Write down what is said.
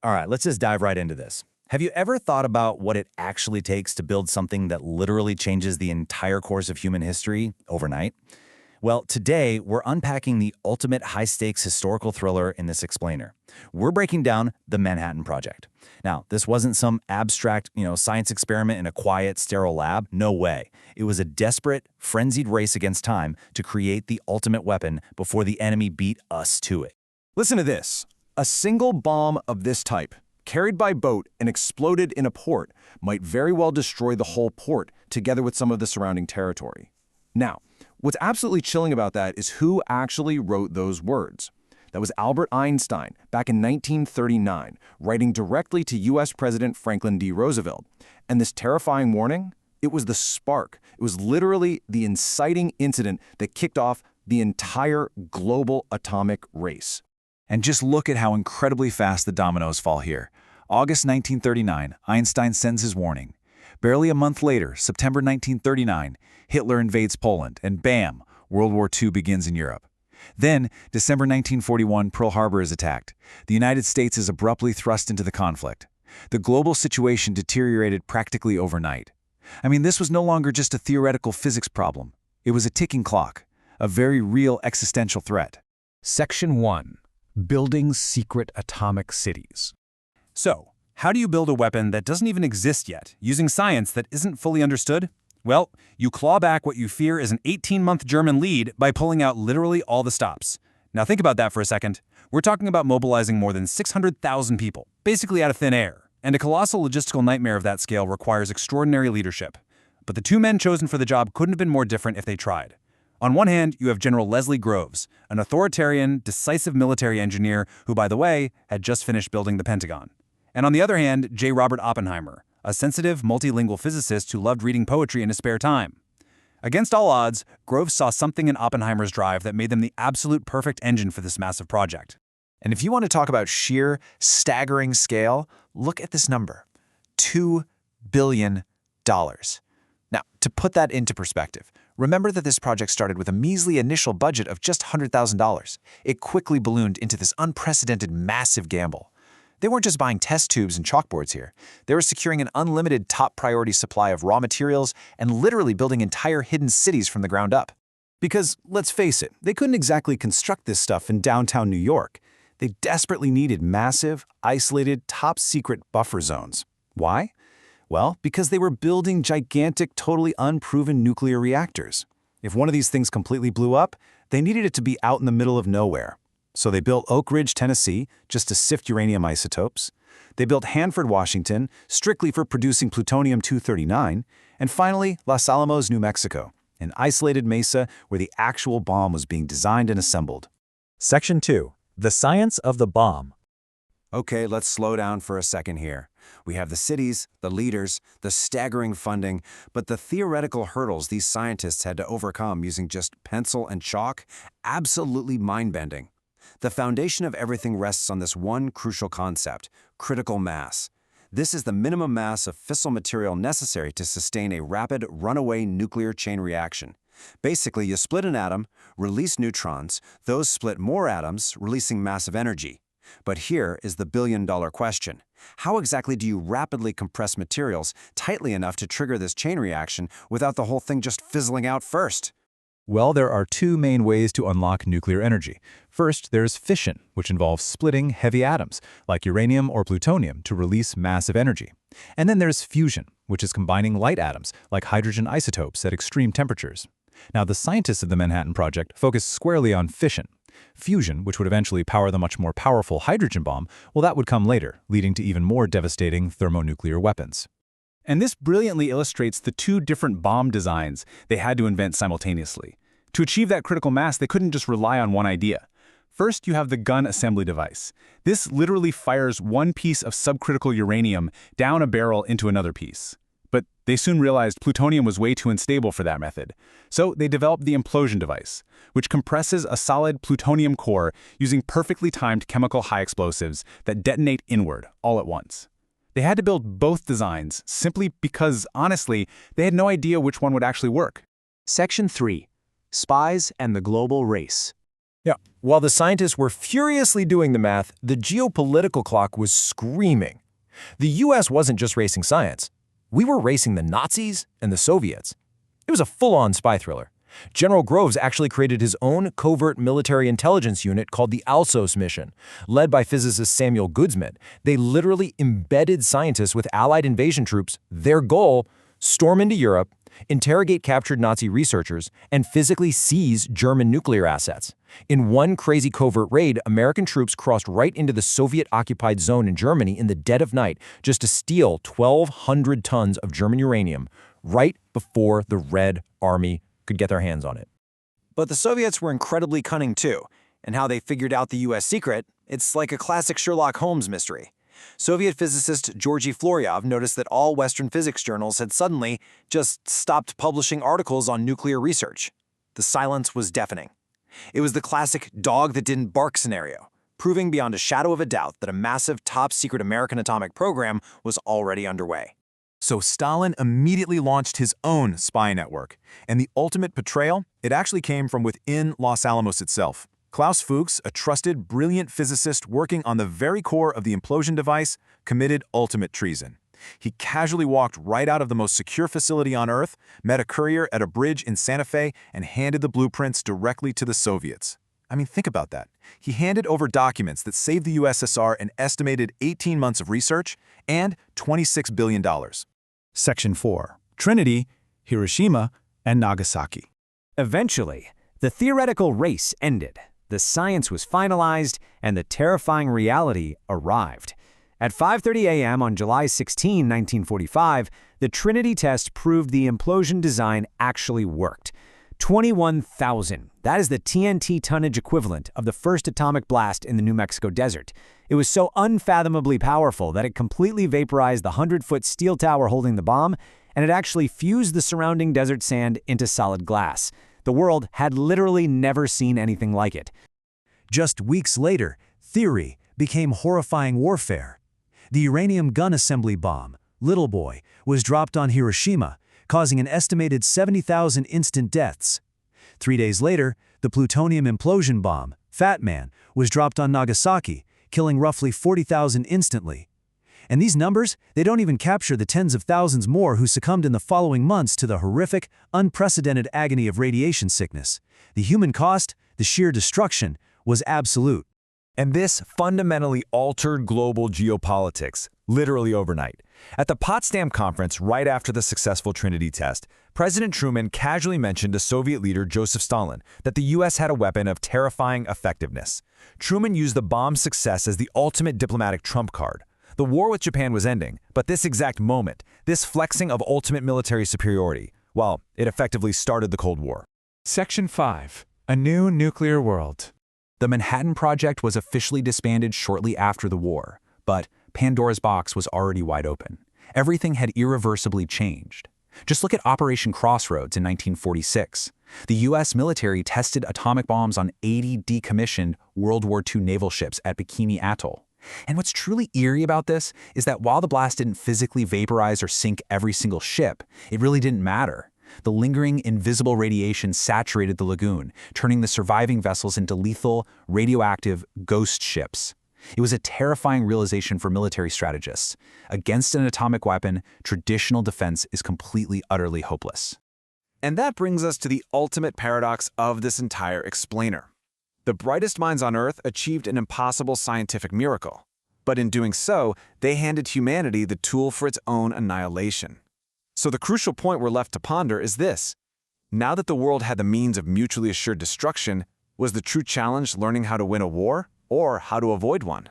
All right, let's just dive right into this. Have you ever thought about what it actually takes to build something that literally changes the entire course of human history overnight? Well, today we're unpacking the ultimate high-stakes historical thriller in this explainer. We're breaking down the Manhattan Project. Now, this wasn't some abstract, science experiment in a quiet, sterile lab. No way. It was a desperate, frenzied race against time to create the ultimate weapon before the enemy beat us to it. Listen to this. A single bomb of this type, carried by boat and exploded in a port, might very well destroy the whole port, together with some of the surrounding territory. Now, what's absolutely chilling about that is who actually wrote those words. That was Albert Einstein, back in 1939, writing directly to U.S. President Franklin D. Roosevelt. And this terrifying warning? It was the spark. It was literally the inciting incident that kicked off the entire global atomic race. And just look at how incredibly fast the dominoes fall here. August 1939, Einstein sends his warning. Barely a month later, September 1939, Hitler invades Poland, and bam, World War II begins in Europe. Then, December 1941, Pearl Harbor is attacked. The United States is abruptly thrust into the conflict. The global situation deteriorated practically overnight. I mean, this was no longer just a theoretical physics problem. It was a ticking clock, a very real existential threat. Section 1. Building secret atomic cities. So, how do you build a weapon that doesn't even exist yet, using science that isn't fully understood? Well, you claw back what you fear is an 18-month German lead by pulling out literally all the stops. Now think about that for a second. We're talking about mobilizing more than 600,000 people, basically out of thin air. And a colossal logistical nightmare of that scale requires extraordinary leadership. But the two men chosen for the job couldn't have been more different if they tried. On one hand, you have General Leslie Groves, an authoritarian, decisive military engineer who, by the way, had just finished building the Pentagon. And on the other hand, J. Robert Oppenheimer, a sensitive, multilingual physicist who loved reading poetry in his spare time. Against all odds, Groves saw something in Oppenheimer's drive that made them the absolute perfect engine for this massive project. And if you want to talk about sheer, staggering scale, look at this number, $2 billion. Now, to put that into perspective, remember that this project started with a measly initial budget of just $100,000. It quickly ballooned into this unprecedented massive gamble. They weren't just buying test tubes and chalkboards here. They were securing an unlimited top priority supply of raw materials and literally building entire hidden cities from the ground up. Because, let's face it, they couldn't exactly construct this stuff in downtown New York. They desperately needed massive, isolated, top-secret buffer zones. Why? Well, because they were building gigantic, totally unproven nuclear reactors. If one of these things completely blew up, they needed it to be out in the middle of nowhere. So they built Oak Ridge, Tennessee, just to sift uranium isotopes. They built Hanford, Washington, strictly for producing plutonium-239. And finally, Los Alamos, New Mexico, an isolated mesa where the actual bomb was being designed and assembled. Section 2. The Science of the Bomb. Okay, let's slow down for a second here. We have the cities, the leaders, the staggering funding, but the theoretical hurdles these scientists had to overcome using just pencil and chalk, absolutely mind-bending. The foundation of everything rests on this one crucial concept, critical mass. This is the minimum mass of fissile material necessary to sustain a rapid runaway nuclear chain reaction. Basically, you split an atom, release neutrons, those split more atoms, releasing massive energy. But here is the billion-dollar question. How exactly do you rapidly compress materials tightly enough to trigger this chain reaction without the whole thing just fizzling out first? Well, there are two main ways to unlock nuclear energy. First, there's fission, which involves splitting heavy atoms, like uranium or plutonium, to release massive energy. And then there's fusion, which is combining light atoms, like hydrogen isotopes, at extreme temperatures. Now, the scientists of the Manhattan Project focused squarely on fission. Fusion, which would eventually power the much more powerful hydrogen bomb, well, that would come later, leading to even more devastating thermonuclear weapons. And this brilliantly illustrates the two different bomb designs they had to invent simultaneously. To achieve that critical mass, they couldn't just rely on one idea. First, you have the gun assembly device. This literally fires one piece of subcritical uranium down a barrel into another piece. But they soon realized plutonium was way too unstable for that method. So they developed the implosion device, which compresses a solid plutonium core using perfectly timed chemical high explosives that detonate inward all at once. They had to build both designs simply because, honestly, they had no idea which one would actually work. Section 3. Spies and the Global Race. Yeah. While the scientists were furiously doing the math, the geopolitical clock was screaming. The US wasn't just racing science. We were racing the Nazis and the Soviets. It was a full-on spy thriller. General Groves actually created his own covert military intelligence unit called the Alsos mission. Led by physicist Samuel Goodsmith, they literally embedded scientists with Allied invasion troops. Their goal: storm into Europe, interrogate captured Nazi researchers, and physically seize German nuclear assets. In one crazy covert raid, American troops crossed right into the Soviet-occupied zone in Germany in the dead of night just to steal 1,200 tons of German uranium right before the Red Army could get their hands on it. But the Soviets were incredibly cunning too, and how they figured out the US secret, it's like a classic Sherlock Holmes mystery. Soviet physicist Georgy Floryov noticed that all Western physics journals had suddenly just stopped publishing articles on nuclear research. The silence was deafening. It was the classic dog that didn't bark scenario, proving beyond a shadow of a doubt that a massive top-secret American atomic program was already underway. So Stalin immediately launched his own spy network. And the ultimate betrayal, it actually came from within Los Alamos itself. Klaus Fuchs, a trusted, brilliant physicist working on the very core of the implosion device, committed ultimate treason. He casually walked right out of the most secure facility on Earth, met a courier at a bridge in Santa Fe, and handed the blueprints directly to the Soviets. I mean, think about that. He handed over documents that saved the USSR an estimated 18 months of research and $26 billion. Section 4. Trinity, Hiroshima, and Nagasaki. Eventually, the theoretical race ended, the science was finalized, and the terrifying reality arrived. At 5:30 a.m. on July 16, 1945, the Trinity test proved the implosion design actually worked. 21,000. That is the TNT tonnage equivalent of the first atomic blast in the New Mexico desert. It was so unfathomably powerful that it completely vaporized the 100-foot steel tower holding the bomb, and it actually fused the surrounding desert sand into solid glass. The world had literally never seen anything like it. Just weeks later, theory became horrifying warfare. The uranium gun assembly bomb, Little Boy, was dropped on Hiroshima, causing an estimated 70,000 instant deaths. 3 days later, the plutonium implosion bomb, Fat Man, was dropped on Nagasaki, killing roughly 40,000 instantly. And these numbers, they don't even capture the tens of thousands more who succumbed in the following months to the horrific, unprecedented agony of radiation sickness. The human cost, the sheer destruction, was absolute. And this fundamentally altered global geopolitics, literally overnight. At the Potsdam Conference, right after the successful Trinity test, President Truman casually mentioned to Soviet leader Joseph Stalin that the U.S. had a weapon of terrifying effectiveness. Truman used the bomb's success as the ultimate diplomatic trump card. The war with Japan was ending, but this exact moment, this flexing of ultimate military superiority, well, it effectively started the Cold War. Section 5. A New Nuclear World. The Manhattan Project was officially disbanded shortly after the war, but Pandora's box was already wide open. Everything had irreversibly changed. Just look at Operation Crossroads in 1946. The U.S. military tested atomic bombs on 80 decommissioned World War II naval ships at Bikini Atoll. And what's truly eerie about this is that while the blast didn't physically vaporize or sink every single ship, it really didn't matter. The lingering, invisible radiation saturated the lagoon, turning the surviving vessels into lethal, radioactive ghost ships. It was a terrifying realization for military strategists. Against an atomic weapon, traditional defense is completely, utterly hopeless. And that brings us to the ultimate paradox of this entire explainer. The brightest minds on Earth achieved an impossible scientific miracle. But in doing so, they handed humanity the tool for its own annihilation. So the crucial point we're left to ponder is this. Now that the world had the means of mutually assured destruction, was the true challenge learning how to win a war or how to avoid one?